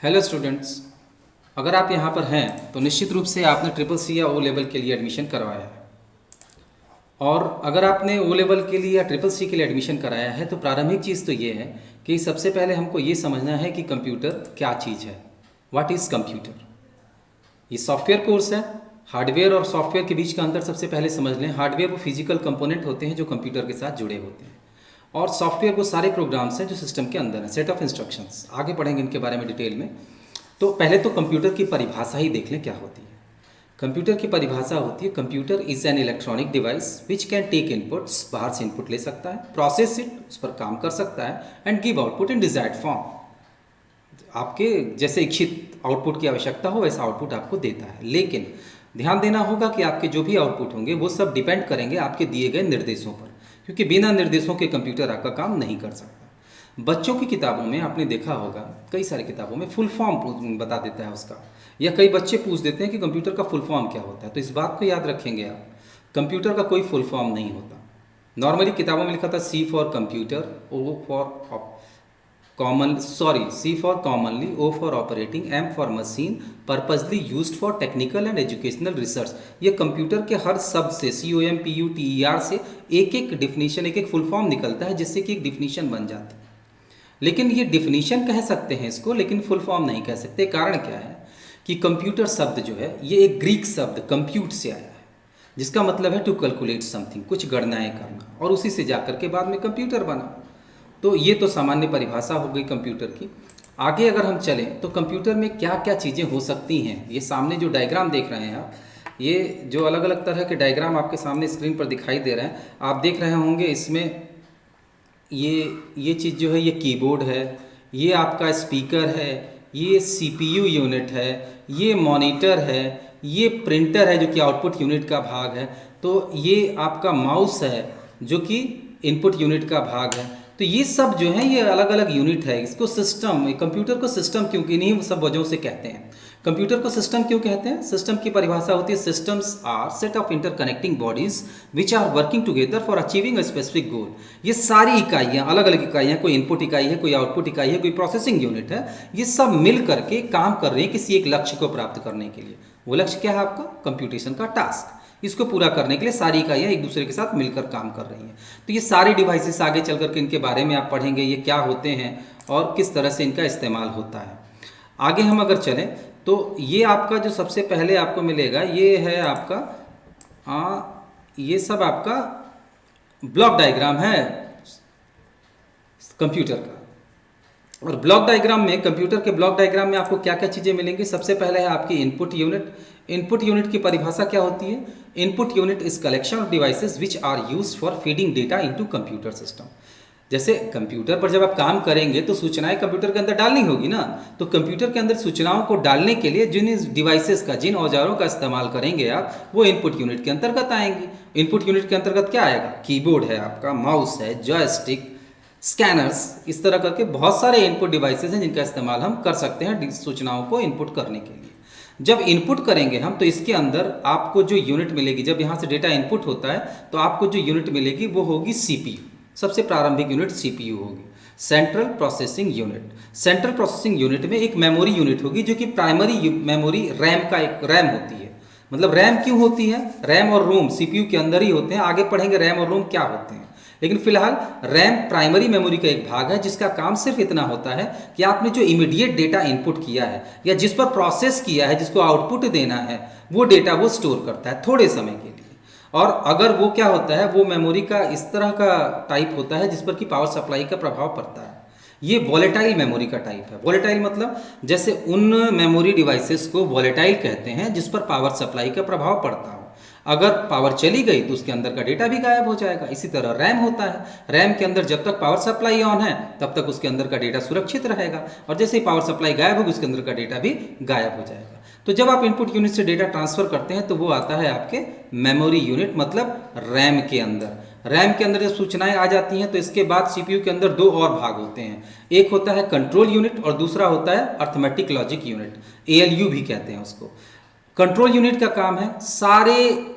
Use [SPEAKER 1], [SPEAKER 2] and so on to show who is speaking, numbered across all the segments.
[SPEAKER 1] Hello students. अगर आप यहाँ पर हैं तो निश्चित रूप से आपने ट्रिपल सी या ओ लेवल के लिए एडमिशन करवाया है। और अगर आपने ओ लेवल के लिए या ट्रिपल सी के लिए एडमिशन कराया है तो प्रारंभिक चीज़ तो ये है कि सबसे पहले हमको ये समझना है कि कंप्यूटर क्या चीज़ है। What is computer? ये सॉफ्टवेयर कोर्स है। हार्डवेयर और सॉफ्टवेयर के बीच का अंतर सबसे पहले समझ लें। हार्डवेयर वो फिजिकल कंपोनेंट होते हैं जो कंप्यूटर के साथ जुड़े होते हैं, और सॉफ्टवेयर वो सारे प्रोग्राम्स हैं जो सिस्टम के अंदर हैं, सेट ऑफ इंस्ट्रक्शंस। आगे पढ़ेंगे इनके बारे में डिटेल में। तो पहले तो कंप्यूटर की परिभाषा ही देख लें क्या होती है। कंप्यूटर की परिभाषा होती है, computer is an electronic device which can take inputs, बाहर से इनपुट ले सकता है, प्रोसेस इट, उस पर काम कर सकता है, and give output in desired form. आपके जैसे इच्छित आउटपुट की आवश्यकता हो वैसा आउटपुट आपको देता है। लेकिन ध्यान देना होगा कि आपके जो भी आउटपुट होंगे वो सब डिपेंड करेंगे आपके दिए गए निर्देशों पर, क्योंकि बिना निर्देशों के कंप्यूटर आपका काम नहीं कर सकता। बच्चों की किताबों में आपने देखा होगा, कई सारी किताबों में फुल फॉर्म बता देता है उसका, या कई बच्चे पूछ देते हैं कि कंप्यूटर का फुल फॉर्म क्या होता है। तो इस बात को याद रखेंगे आप, कंप्यूटर का कोई फुल फॉर्म नहीं होता। नॉर्मली किताबों में लिखा था C for computer, O for common C for commonly, O for operating, M for machine, purposely used for technical and educational research. ये कंप्यूटर के हर शब्द से COMPUTER से एक एक डिफिनीशन, एक एक फुल फॉर्म निकलता है, जिससे कि एक डिफिनीशन बन जाती है। लेकिन ये डिफिनीशन कह सकते हैं इसको, लेकिन फुल फॉर्म नहीं कह सकते। कारण क्या है कि कंप्यूटर शब्द जो है ये एक ग्रीक शब्द कंप्यूट से आया है, जिसका मतलब है टू कैलकुलेट समथिंग, कुछ गणनाएं करना, और उसी से जाकर के बाद में कंप्यूटर बना। तो ये तो सामान्य परिभाषा हो गई कंप्यूटर की। आगे अगर हम चलें तो कंप्यूटर में क्या क्या चीज़ें हो सकती हैं। ये सामने जो डायग्राम देख रहे हैं आप, ये जो अलग अलग तरह के डायग्राम आपके सामने स्क्रीन पर दिखाई दे रहे हैं, आप देख रहे होंगे इसमें ये चीज़ जो है ये कीबोर्ड है, ये आपका स्पीकर है, ये CPU यूनिट है, ये मॉनिटर है, ये प्रिंटर है जो कि आउटपुट यूनिट का भाग है, तो ये आपका माउस है जो कि इनपुट यूनिट का भाग है। तो ये सब जो है ये अलग अलग यूनिट है। इसको सिस्टम, कंप्यूटर को सिस्टम क्यों, इन्हीं सब वजहों से कहते हैं। कंप्यूटर को सिस्टम क्यों कहते हैं? सिस्टम की परिभाषा होती है, systems are set of interconnecting bodies which are working together for achieving a specific goal. ये सारी इकाइयाँ, अलग अलग इकाइयाँ, कोई इनपुट इकाई है, कोई आउटपुट इकाई है, कोई प्रोसेसिंग यूनिट है, ये सब मिल करके काम कर रहे हैं किसी एक लक्ष्य को प्राप्त करने के लिए। वो लक्ष्य क्या है आपका? कंप्यूटेशन का टास्क। इसको पूरा करने के लिए सारी इकाइयाँ एक दूसरे के साथ मिलकर काम कर रही हैं। तो ये सारी डिवाइसेस आगे चल करके इनके बारे में आप पढ़ेंगे, ये क्या होते हैं और किस तरह से इनका इस्तेमाल होता है। आगे हम अगर चलें तो ये आपका जो सबसे पहले आपको मिलेगा ये है आपका ये सब आपका ब्लॉक डायग्राम है कंप्यूटर का। और ब्लॉक डायग्राम में, कंप्यूटर के ब्लॉक डायग्राम में आपको क्या क्या चीज़ें मिलेंगी? सबसे पहले है आपकी इनपुट यूनिट। इनपुट यूनिट की परिभाषा क्या होती है? Input unit is collection of devices which are used for feeding data into computer system. जैसे कंप्यूटर पर जब आप काम करेंगे तो सूचनाएं कंप्यूटर के अंदर डालनी होगी ना, तो कंप्यूटर के अंदर सूचनाओं को डालने के लिए जिन डिवाइसेस का, जिन औजारों का इस्तेमाल करेंगे आप, वो इनपुट यूनिट के अंतर्गत आएंगी। इनपुट यूनिट के अंतर्गत क्या आएगा? कीबोर्ड है आपका, माउस है, जॉयस्टिक, स्कैनर्स, इस तरह करके बहुत सारे इनपुट डिवाइसेस हैं जिनका इस्तेमाल हम कर सकते हैं सूचनाओं को इनपुट करने के लिए। जब इनपुट करेंगे हम तो इसके अंदर आपको जो यूनिट मिलेगी, जब यहाँ से डेटा इनपुट होता है तो आपको जो यूनिट मिलेगी वो होगी CPU। सबसे प्रारंभिक यूनिट CPU होगी, central processing unit. Central processing unit में एक मेमोरी यूनिट होगी जो कि प्राइमरी मेमोरी, रैम का एक रैम होती है। मतलब रैम क्यों होती है? रैम और रोम CPU के अंदर ही होते हैं। आगे पढ़ेंगे रैम और रोम क्या होते हैं, लेकिन फिलहाल रैम प्राइमरी मेमोरी का एक भाग है जिसका काम सिर्फ इतना होता है कि आपने जो इमीडिएट डेटा इनपुट किया है या जिस पर प्रोसेस किया है, जिसको आउटपुट देना है, वो डेटा वो स्टोर करता है थोड़े समय के लिए। और अगर वो क्या होता है, वो मेमोरी का इस तरह का टाइप होता है जिस पर कि पावर सप्लाई का प्रभाव पड़ता है। ये वॉलेटाइल मेमोरी का टाइप है। वॉलेटाइल मतलब जैसे उन मेमोरी डिवाइसेस को वॉलेटाइल कहते हैं जिस पर पावर सप्लाई का प्रभाव पड़ता हो। अगर पावर चली गई तो उसके अंदर का डेटा भी गायब हो जाएगा। इसी तरह रैम होता है। रैम के अंदर जब तक पावर सप्लाई ऑन है तब तक उसके अंदर का डेटा सुरक्षित रहेगा, और जैसे ही पावर सप्लाई गायब होगी उसके अंदर का डेटा भी गायब हो जाएगा। तो जब आप इनपुट यूनिट से डेटा ट्रांसफर करते हैं तो वो आता है आपके मेमोरी यूनिट, मतलब रैम के अंदर। रैम के अंदर जब सूचनाएं आ जाती हैं तो इसके बाद CPU के अंदर दो और भाग होते हैं। एक होता है कंट्रोल यूनिट और दूसरा होता है अर्थमेटिक लॉजिक यूनिट, ALU भी कहते हैं उसको। कंट्रोल यूनिट का काम है सारे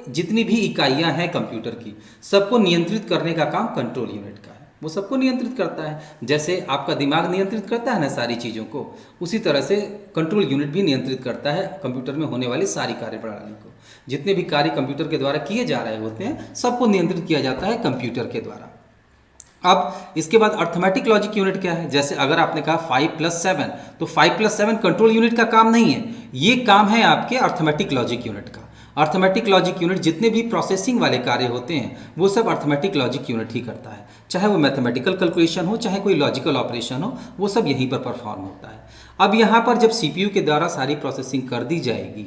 [SPEAKER 1] जितनी भी इकाइयां हैं कंप्यूटर की, सबको नियंत्रित करने का काम कंट्रोल यूनिट का है। वो सबको नियंत्रित करता है। जैसे आपका दिमाग नियंत्रित करता है ना सारी चीज़ों को, उसी तरह से कंट्रोल यूनिट भी नियंत्रित करता है कंप्यूटर में होने वाली सारी कार्यप्रणाली को। जितने भी कार्य कंप्यूटर के द्वारा किए जा रहे होते हैं सबको नियंत्रित किया जाता है कंप्यूटर के द्वारा। अब इसके बाद अर्थमेटिक लॉजिक यूनिट क्या है? जैसे अगर आपने कहा 5+7, तो 5+7 कंट्रोल यूनिट का काम नहीं है, ये काम है आपके अर्थमेटिक लॉजिक यूनिट का। अर्थमेटिक लॉजिक यूनिट जितने भी प्रोसेसिंग वाले कार्य होते हैं वो सब अर्थमेटिक लॉजिक यूनिट ही करता है, चाहे वो मैथमेटिकल कैलकुलेशन हो चाहे कोई लॉजिकल ऑपरेशन हो, वो सब यहीं पर परफॉर्म होता है। अब यहाँ पर जब सीपीयू के द्वारा सारी प्रोसेसिंग कर दी जाएगी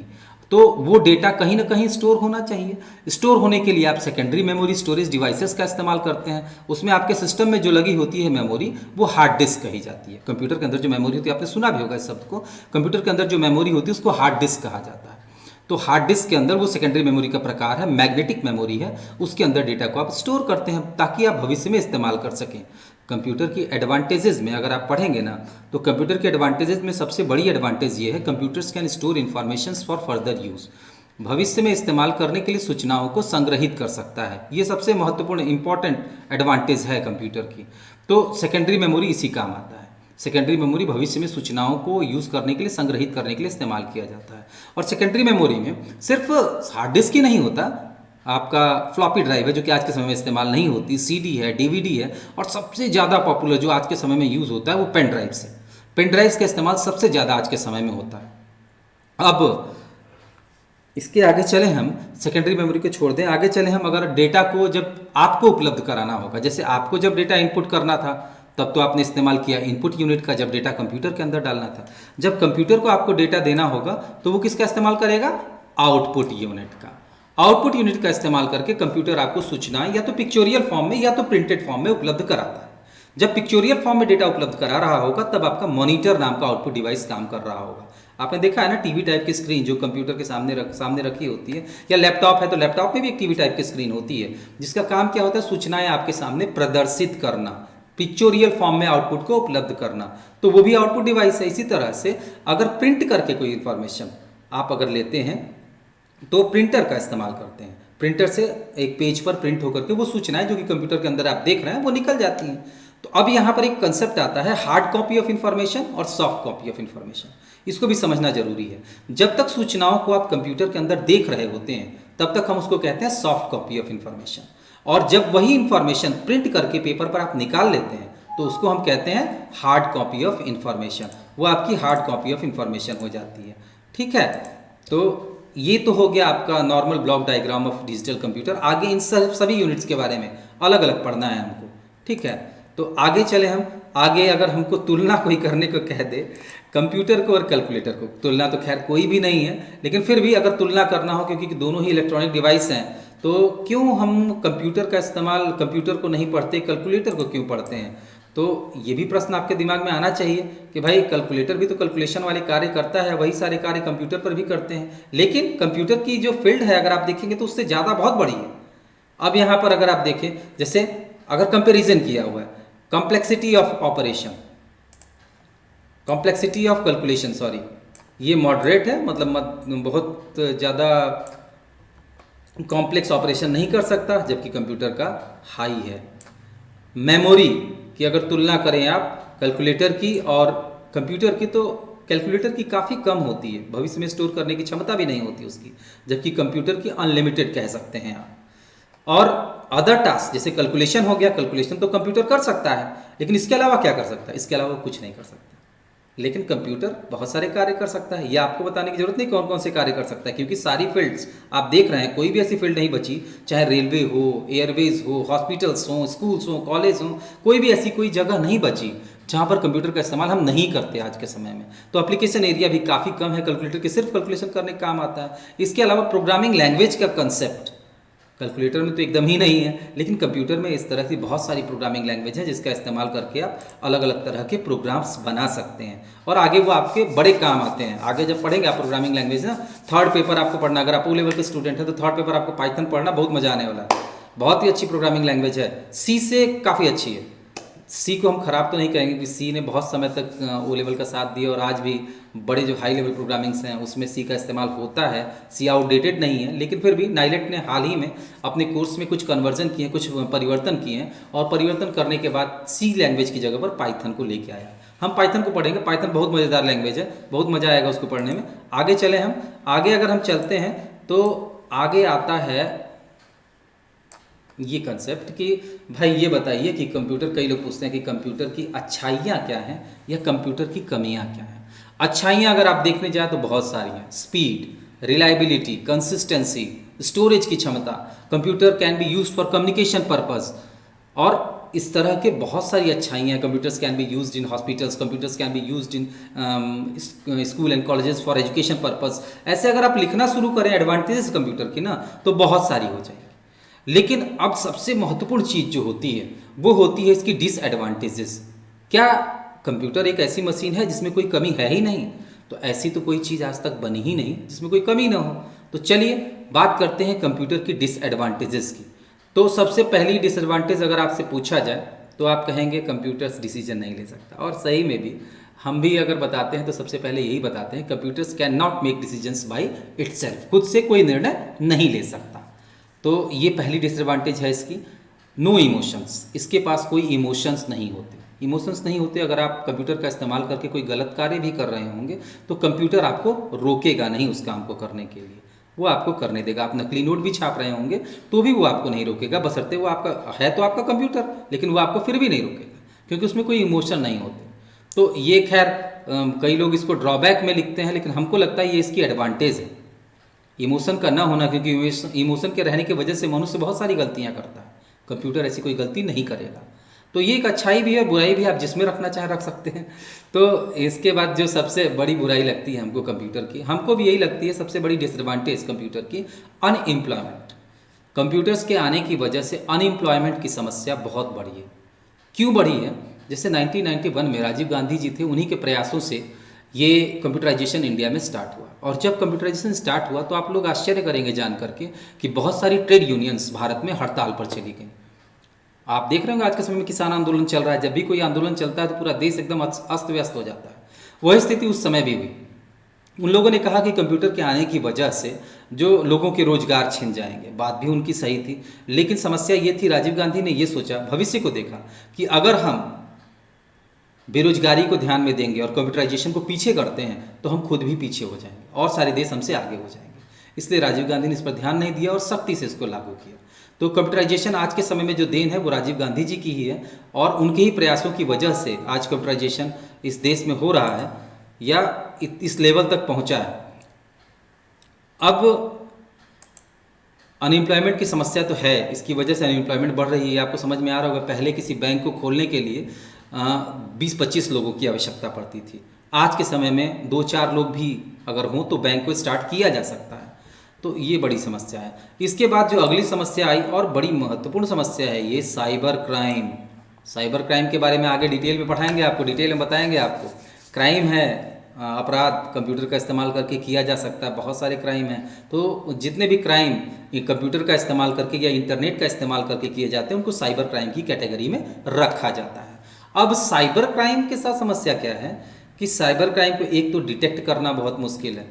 [SPEAKER 1] तो वो डेटा कहीं ना कहीं स्टोर होना चाहिए। स्टोर होने के लिए आप सेकेंडरी मेमोरी स्टोरेज डिवाइसेस का इस्तेमाल करते हैं। उसमें आपके सिस्टम में जो लगी होती है मेमोरी वो हार्ड डिस्क कही जाती है। कंप्यूटर के अंदर जो मेमोरी होती है, आपने सुना भी होगा इस शब्द को, कंप्यूटर के अंदर जो मेमोरी होती है उसको हार्ड डिस्क कहा जाता है। तो हार्ड डिस्क के अंदर वो सेकेंडरी मेमोरी का प्रकार है, मैग्नेटिक मेमोरी है, उसके अंदर डेटा को आप स्टोर करते हैं ताकि आप भविष्य में इस्तेमाल कर सकें। कंप्यूटर की एडवांटेजेस में अगर आप पढ़ेंगे ना, तो कंप्यूटर के एडवांटेजेस में सबसे बड़ी एडवांटेज ये है, computers can store information for further use. भविष्य में इस्तेमाल करने के लिए सूचनाओं को संग्रहित कर सकता है। ये सबसे महत्वपूर्ण इंपॉर्टेंट एडवांटेज है कंप्यूटर की। तो सेकेंडरी मेमोरी इसी काम आता है। सेकेंडरी मेमोरी भविष्य में सूचनाओं को यूज़ करने के लिए, संग्रहित करने के लिए इस्तेमाल किया जाता है। और सेकेंडरी मेमोरी में सिर्फ हार्ड डिस्क ही नहीं होता, आपका फ्लॉपी ड्राइव है जो कि आज के समय में इस्तेमाल नहीं होती, सीडी है, डीवीडी है, और सबसे ज़्यादा पॉपुलर जो आज के समय में यूज़ होता है वो पेन ड्राइव से। पेन ड्राइव का इस्तेमाल सबसे ज़्यादा आज के समय में होता है। अब इसके आगे चले हम, सेकेंडरी मेमोरी को छोड़ दें, आगे चले हम, अगर डेटा को जब आपको उपलब्ध कराना होगा, जैसे आपको जब डेटा इनपुट करना था तब तो आपने इस्तेमाल किया इनपुट यूनिट का, जब डेटा कंप्यूटर के अंदर डालना था। जब कंप्यूटर को आपको डेटा देना होगा तो वो किसका इस्तेमाल करेगा? आउटपुट यूनिट का। आउटपुट यूनिट का इस्तेमाल करके कंप्यूटर आपको सूचनाएं या तो पिक्चोरियल फॉर्म में या तो प्रिंटेड फॉर्म में उपलब्ध कराता है। जब पिक्चोरियल फॉर्म में डेटा उपलब्ध करा रहा होगा तब आपका मॉनिटर नाम का आउटपुट डिवाइस काम कर रहा होगा। आपने देखा है ना टीवी टाइप की स्क्रीन जो कंप्यूटर के सामने रखी होती है, या लैपटॉप है तो लैपटॉप में भी एक टीवी टाइप की स्क्रीन होती है जिसका काम क्या होता है? सूचनाएं आपके सामने प्रदर्शित करना, पिक्चोरियल फॉर्म में आउटपुट को उपलब्ध करना। तो वो भी आउटपुट डिवाइस है। इसी तरह से अगर प्रिंट करके कोई इंफॉर्मेशन आप अगर लेते हैं तो प्रिंटर का इस्तेमाल करते हैं। प्रिंटर से एक पेज पर प्रिंट होकर के वो सूचनाएं जो कि कंप्यूटर के अंदर आप देख रहे हैं वो निकल जाती हैं। तो अब यहाँ पर एक कंसेप्ट आता है हार्ड कॉपी ऑफ इंफॉर्मेशन और सॉफ्ट कॉपी ऑफ इंफॉर्मेशन। इसको भी समझना जरूरी है। जब तक सूचनाओं को आप कंप्यूटर के अंदर देख रहे होते हैं तब तक हम उसको कहते हैं सॉफ्ट कॉपी ऑफ इंफॉर्मेशन, और जब वही इंफॉर्मेशन प्रिंट करके पेपर पर आप निकाल लेते हैं तो उसको हम कहते हैं हार्ड कॉपी ऑफ इंफॉर्मेशन। वो आपकी हार्ड कॉपी ऑफ इंफॉर्मेशन हो जाती है। ठीक है, तो ये तो हो गया आपका normal block diagram of digital computer. आगे इन सभी यूनिट्स के बारे में अलग अलग पढ़ना है हमको। ठीक है, तो आगे चले हम। आगे अगर हमको तुलना कोई करने को कह दे कंप्यूटर को और कैलकुलेटर को, तुलना तो खैर कोई भी नहीं है, लेकिन फिर भी अगर तुलना करना हो, क्योंकि दोनों ही इलेक्ट्रॉनिक डिवाइस हैं, तो क्यों हम कंप्यूटर का इस्तेमाल, कंप्यूटर को नहीं पढ़ते, कैलकुलेटर को क्यों पढ़ते हैं? तो ये भी प्रश्न आपके दिमाग में आना चाहिए कि भाई कैलकुलेटर भी तो कैलकुलेशन वाले कार्य करता है, वही सारे कार्य कंप्यूटर पर भी करते हैं, लेकिन कंप्यूटर की जो फील्ड है अगर आप देखेंगे तो उससे ज़्यादा बहुत बड़ी है। अब यहाँ पर अगर आप देखें, जैसे अगर कंपेरिजन किया हुआ है, complexity of operation, complexity of calculation, sorry, ये मॉडरेट है, मतलब बहुत ज़्यादा कॉम्प्लेक्स ऑपरेशन नहीं कर सकता, जबकि कंप्यूटर का हाई है। मेमोरी की अगर तुलना करें आप कैलकुलेटर की और कंप्यूटर की, तो कैलकुलेटर की काफ़ी कम होती है, भविष्य में स्टोर करने की क्षमता भी नहीं होती उसकी, जबकि कंप्यूटर की अनलिमिटेड कह सकते हैं आप। और अदर टास्क जैसे कैलकुलेशन हो गया, कैलकुलेशन तो कंप्यूटर कर सकता है, लेकिन इसके अलावा क्या कर सकता है? इसके अलावा कुछ नहीं कर सकता। लेकिन कंप्यूटर बहुत सारे कार्य कर सकता है। ये आपको बताने की जरूरत नहीं कौन कौन से कार्य कर सकता है, क्योंकि सारी फील्ड्स आप देख रहे हैं, कोई भी ऐसी फील्ड नहीं बची, चाहे रेलवे हो, एयरवेज हो, हॉस्पिटल्स हो, स्कूल्स हो, कॉलेज हो, कोई भी ऐसी कोई जगह नहीं बची जहाँ पर कंप्यूटर का इस्तेमाल हम नहीं करते आज के समय में। तो एप्लीकेशन एरिया भी काफ़ी कम है कैलकुलेटर के, सिर्फ कैलकुलेशन करने का काम आता है। इसके अलावा प्रोग्रामिंग लैंग्वेज का कंसेप्ट कैलकुलेटर में तो एकदम ही नहीं है, लेकिन कंप्यूटर में इस तरह की बहुत सारी प्रोग्रामिंग लैंग्वेज है जिसका इस्तेमाल करके आप अलग अलग तरह के प्रोग्राम्स बना सकते हैं, और आगे वो आपके बड़े काम आते हैं। आगे जब पढ़ेंगे आप प्रोग्रामिंग लैंग्वेज ना, थर्ड पेपर आपको पढ़ना, अगर आप ओ लेवल के स्टूडेंट हैं तो थर्ड पेपर आपको पाइथन पढ़ना बहुत मज़ा आने वाला है। बहुत ही अच्छी प्रोग्रामिंग लैंग्वेज है, सी से काफ़ी अच्छी है। सी को हम ख़राब तो नहीं कहेंगे कि सी ने बहुत समय तक ओ लेवल का साथ दिया और आज भी बड़े जो हाई लेवल प्रोग्रामिंग्स हैं उसमें सी का इस्तेमाल होता है। सी आउटडेटेड नहीं है, लेकिन फिर भी नाइलेट ने हाल ही में अपने कोर्स में कुछ कन्वर्जन किए, कुछ परिवर्तन किए हैं और परिवर्तन करने के बाद सी लैंग्वेज की जगह पर पाइथन को लेके आया। हम पाइथन को पढ़ेंगे। पाइथन बहुत मज़ेदार लैंग्वेज है, बहुत मज़ा आएगा उसको पढ़ने में। आगे चले हम, आगे अगर हम चलते हैं तो आगे आता है ये कंसेप्ट कि भाई ये बताइए कि कंप्यूटर, कई लोग पूछते हैं कि कंप्यूटर की अच्छाइयाँ क्या हैं या कंप्यूटर की कमियाँ क्या हैं। अच्छाइयाँ अगर आप देखने जाए तो बहुत सारी हैं। स्पीड, रिलायबिलिटी, कंसिस्टेंसी, स्टोरेज की क्षमता, computer can be used for communication purpose, और इस तरह के बहुत सारी अच्छाइयाँ हैं। Computers can be used in hospitals, computers can be used in school and colleges for education purpose. ऐसे अगर आप लिखना शुरू करें एडवांटेजेस कंप्यूटर की ना, तो बहुत सारी हो जाएगी। लेकिन अब सबसे महत्वपूर्ण चीज़ जो होती है वो होती है इसकी डिसएडवांटेजेस। क्या कंप्यूटर एक ऐसी मशीन है जिसमें कोई कमी है ही नहीं? तो ऐसी तो कोई चीज़ आज तक बनी ही नहीं जिसमें कोई कमी ना हो। तो चलिए बात करते हैं कंप्यूटर की डिसएडवांटेजेस की। तो सबसे पहली डिसएडवांटेज अगर आपसे पूछा जाए तो आप कहेंगे कंप्यूटर्स डिसीजन नहीं ले सकता, और सही में भी हम भी अगर बताते हैं तो सबसे पहले यही बताते हैं, computers can not make decisions by itself, खुद से कोई निर्णय नहीं ले सकता। तो ये पहली डिसएडवांटेज है इसकी। नो इमोशंस, इसके पास कोई इमोशंस नहीं होते। इमोशंस नहीं होते। अगर आप कंप्यूटर का इस्तेमाल करके कोई गलत कार्य भी कर रहे होंगे तो कंप्यूटर आपको रोकेगा नहीं उस काम को करने के लिए, वो आपको करने देगा। आप नकली नोट भी छाप रहे होंगे तो भी वो आपको नहीं रोकेगा, बशर्ते वो आपका है तो आपका कंप्यूटर, लेकिन वो आपको फिर भी नहीं रोकेगा क्योंकि उसमें कोई इमोशन नहीं होते। तो ये खैर कई लोग इसको ड्रॉबैक में लिखते हैं, लेकिन हमको लगता है ये इसकी एडवांटेज है, इमोशन का ना होना। क्योंकि इमोशन के रहने की वजह से मनुष्य बहुत सारी गलतियां करता है, कंप्यूटर ऐसी कोई गलती नहीं करेगा। तो ये एक अच्छाई भी है और बुराई भी है, आप जिसमें रखना चाहे रख सकते हैं। तो इसके बाद जो सबसे बड़ी बुराई लगती है हमको कंप्यूटर की, हमको भी यही लगती है सबसे बड़ी डिसएडवांटेज कंप्यूटर की, अनएम्प्लॉयमेंट। कंप्यूटर्स के आने की वजह से अनएम्प्लॉयमेंट की समस्या बहुत बढ़ी है। क्यों बढ़ी है? जैसे 1991 में राजीव गांधी जी थे, उन्हीं के प्रयासों से ये कंप्यूटराइजेशन इंडिया में स्टार्ट हुआ। और जब कंप्यूटराइजेशन स्टार्ट हुआ तो आप लोग आश्चर्य करेंगे जान करके कि बहुत सारी ट्रेड यूनियंस भारत में हड़ताल पर चली गई। आप देख रहे होंगे आज के समय में किसान आंदोलन चल रहा है, जब भी कोई आंदोलन चलता है तो पूरा देश एकदम अस्त व्यस्त हो जाता है। वही स्थिति उस समय भी हुई। उन लोगों ने कहा कि कंप्यूटर के आने की वजह से जो लोगों के रोजगार छिन जाएंगे। बात भी उनकी सही थी, लेकिन समस्या ये थी, राजीव गांधी ने ये सोचा, भविष्य को देखा कि अगर हम बेरोजगारी को ध्यान में देंगे और कंप्यूटराइजेशन को पीछे करते हैं तो हम खुद भी पीछे हो जाएंगे और सारे देश हमसे आगे हो जाएंगे। इसलिए राजीव गांधी ने इस पर ध्यान नहीं दिया और सख्ती से इसको लागू किया। तो कंप्यूटराइजेशन आज के समय में जो देन है वो राजीव गांधी जी की ही है, और उनके ही प्रयासों की वजह से आज कंप्यूटराइजेशन इस देश में हो रहा है या इस लेवल तक पहुंचा है। अब अनएम्प्लॉयमेंट की समस्या तो है, इसकी वजह से अनएम्प्लॉयमेंट बढ़ रही है। आपको समझ में आ रहा होगा, पहले किसी बैंक को खोलने के लिए 20-25 लोगों की आवश्यकता पड़ती थी। आज के समय में 2-4 लोग भी अगर हों तो बैंक को स्टार्ट किया जा सकता है। तो ये बड़ी समस्या है। इसके बाद जो अगली समस्या आई और बड़ी महत्वपूर्ण समस्या है, ये साइबर क्राइम। साइबर क्राइम के बारे में आगे डिटेल में पढ़ाएंगे आपको, डिटेल में बताएंगे आपको। क्राइम है, अपराध कंप्यूटर का इस्तेमाल करके किया जा सकता है, बहुत सारे क्राइम हैं। तो जितने भी क्राइम ये कंप्यूटर का इस्तेमाल करके या इंटरनेट का इस्तेमाल करके किए जाते हैं उनको साइबर क्राइम की कैटेगरी में रखा जाता है। अब साइबर क्राइम के साथ समस्या क्या है कि साइबर क्राइम को एक तो डिटेक्ट करना बहुत मुश्किल है,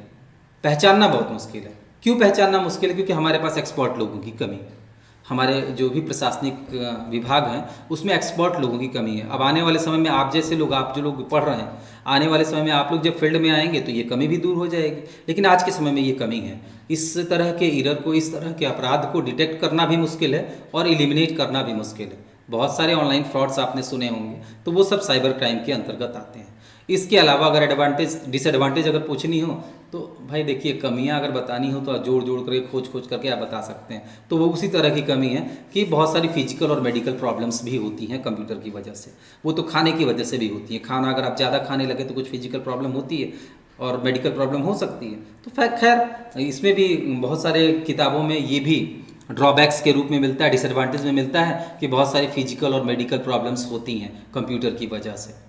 [SPEAKER 1] पहचानना बहुत मुश्किल है। क्यों पहचानना मुश्किल है? क्योंकि हमारे पास एक्सपर्ट लोगों की कमी है। हमारे जो भी प्रशासनिक विभाग हैं उसमें एक्सपर्ट लोगों की कमी है। अब आने वाले समय में आप जैसे लोग, आप जो लोग पढ़ रहे हैं, आने वाले समय में आप लोग जब फील्ड में आएंगे तो ये कमी भी दूर हो जाएगी। लेकिन आज के समय में ये कमी है। इस तरह के एरर को, इस तरह के अपराध को डिटेक्ट करना भी मुश्किल है और एलिमिनेट करना भी मुश्किल है। बहुत सारे ऑनलाइन फ्रॉड्स आपने सुने होंगे, तो वो सब साइबर क्राइम के अंतर्गत आते हैं। इसके अलावा अगर एडवांटेज डिसएडवांटेज अगर पूछनी हो तो भाई देखिए, कमियां अगर बतानी हो तो जोड़ जोड़ करके खोज करके आप बता सकते हैं। तो वो उसी तरह की कमी है कि बहुत सारी फिजिकल और मेडिकल प्रॉब्लम्स भी होती हैं कंप्यूटर की वजह से। वो तो खाने की वजह से भी होती है। खाना अगर आप ज़्यादा खाने लगे तो कुछ फिजिकल प्रॉब्लम होती है और मेडिकल प्रॉब्लम हो सकती है। तो खैर इसमें भी बहुत सारे किताबों में ये भी ड्रॉबैक्स के रूप में मिलता है, डिसएडवांटेज में मिलता है कि बहुत सारी फिजिकल और मेडिकल प्रॉब्लम्स होती हैं कंप्यूटर की वजह से।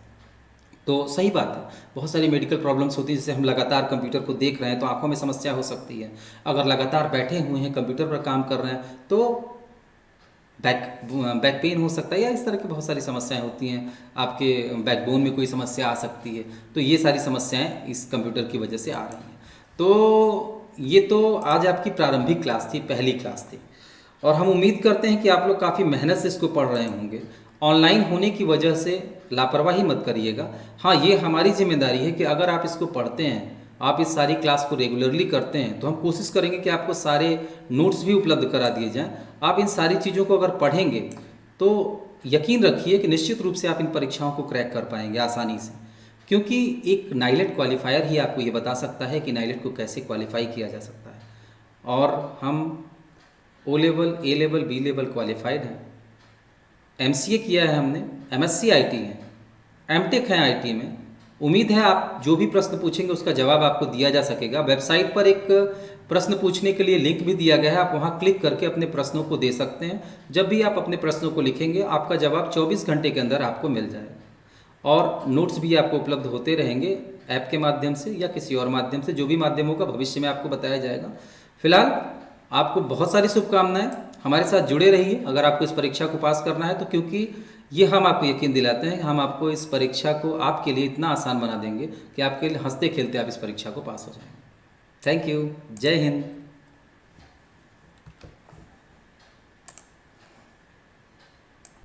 [SPEAKER 1] तो सही बात है, बहुत सारी मेडिकल प्रॉब्लम्स होती हैं। जैसे हम लगातार कंप्यूटर को देख रहे हैं तो आंखों में समस्या हो सकती है। अगर लगातार बैठे हुए हैं कंप्यूटर पर काम कर रहे हैं तो बैक पेन हो सकता है, या इस तरह की बहुत सारी समस्याएं होती हैं, आपके बैकबोन में कोई समस्या आ सकती है। तो ये सारी समस्याएं इस कंप्यूटर की वजह से आ रही हैं। तो ये तो आज आपकी प्रारंभिक क्लास थी, पहली क्लास थी, और हम उम्मीद करते हैं कि आप लोग काफ़ी मेहनत से इसको पढ़ रहे होंगे। ऑनलाइन होने की वजह से लापरवाही मत करिएगा। हाँ, ये हमारी जिम्मेदारी है कि अगर आप इसको पढ़ते हैं, आप इस सारी क्लास को रेगुलरली करते हैं, तो हम कोशिश करेंगे कि आपको सारे नोट्स भी उपलब्ध करा दिए जाएं। आप इन सारी चीज़ों को अगर पढ़ेंगे तो यकीन रखिए कि निश्चित रूप से आप इन परीक्षाओं को क्रैक कर पाएंगे आसानी से, क्योंकि एक नाइलेट क्वालिफायर ही आपको ये बता सकता है कि नाइलेट को कैसे क्वालिफाई किया जा सकता है। और हम ओ लेवल, ए लेवल, बी लेवल क्वालिफाइड हैं, एमसीए किया है हमने, एमएससी आईटी है, एमटेक है आईटी में। उम्मीद है आप जो भी प्रश्न पूछेंगे उसका जवाब आपको दिया जा सकेगा। वेबसाइट पर एक प्रश्न पूछने के लिए लिंक भी दिया गया है, आप वहां क्लिक करके अपने प्रश्नों को दे सकते हैं। जब भी आप अपने प्रश्नों को लिखेंगे, आपका जवाब 24 घंटे के अंदर आपको मिल जाएगा। और नोट्स भी आपको उपलब्ध होते रहेंगे ऐप के माध्यम से या किसी और माध्यम से, जो भी माध्यम होगा भविष्य में आपको बताया जाएगा। फिलहाल आपको बहुत सारी शुभकामनाएं, हमारे साथ जुड़े रहिए अगर आपको इस परीक्षा को पास करना है तो, क्योंकि ये हम आपको यकीन दिलाते हैं, हम आपको इस परीक्षा को आपके लिए इतना आसान बना देंगे कि आपके लिए हंसते खेलते आप इस परीक्षा को पास हो जाएंगे। Thank you. जय हिंद।